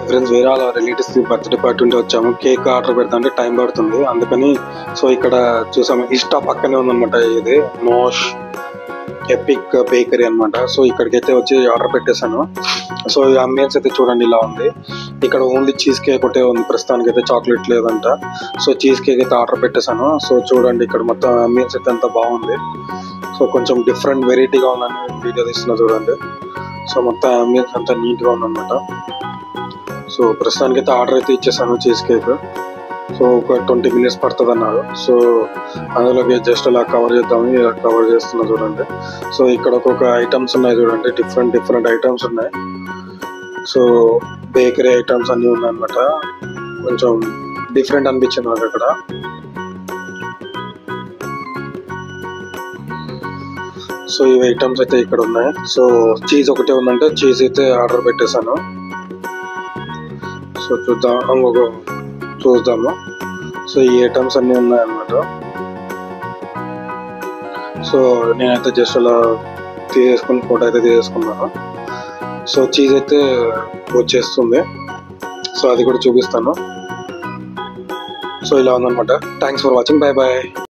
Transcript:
Friends వేరే వాళ్ళ relatives birthday party ఉంటే వచ్చాము. కేక్ ఆర్డర్ పెడతా అంటే టైం పడుతుంది, అందుకని సో ఇక్కడ చూసాము. ఇష్టా పక్కనే ఉందన్నమాట ఇది మోష్ ఎపిక్ బేకరీ అనమాట. సో ఇక్కడికైతే వచ్చి ఆర్డర్ పెట్టేశాను. సో ఈ అంబియన్స్ అయితే చూడండి ఇలా ఉంది. ఇక్కడ ఓన్లీ చీజ్ కేక్ ఒకటే ఉంది ప్రస్తుతానికి అయితే, చాక్లెట్ లేదంట. సో చీజ్ కేక్ అయితే ఆర్డర్ పెట్టేశాను. సో చూడండి ఇక్కడ మొత్తం అంబియన్స్ అయితే అంతా బాగుంది. సో కొంచెం డిఫరెంట్ వెరైటీగా ఉందని వీడియో తీస్తున్నా చూడండి. సో మొత్తం అంబియన్స్ అంతా నీట్గా ఉందన్నమాట. సో ప్రస్తుతానికి అయితే ఆర్డర్ అయితే ఇచ్చేసాను చీజ్ కేక్. సో ఒక 20 minutes పడుతుంది అన్నారు. సో అందులోకి జస్ట్ అలా కవర్ చేద్దామని ఇలా కవర్ చేస్తున్నా చూడండి. సో ఇక్కడ ఒక్కొక్క ఐటమ్స్ ఉన్నాయి చూడండి, డిఫరెంట్ ఐటమ్స్ ఉన్నాయి. సో బేకరీ ఐటమ్స్ అన్నీ ఉన్నాయన్నమాట. కొంచెం డిఫరెంట్ అనిపించింది నాకు అక్కడ. సో ఈ ఐటమ్స్ అయితే ఇక్కడ ఉన్నాయి. సో చీజ్ ఒకటే ఉందంటే చీజ్ అయితే ఆర్డర్ పెట్టేశాను. సో చూద్దాము. సో ఈ ఐటమ్స్ అన్నీ ఉన్నాయన్నమాట. సో నేనైతే జస్ట్ అలా తీసేసుకుని ఫోటో అయితే తీసేసుకున్నాను. సో చీజ్ అయితే వచ్చేస్తుంది. సో అది కూడా చూపిస్తాను. సో ఇలా ఉందన్నమాట. Thanks for watching. Bye bye.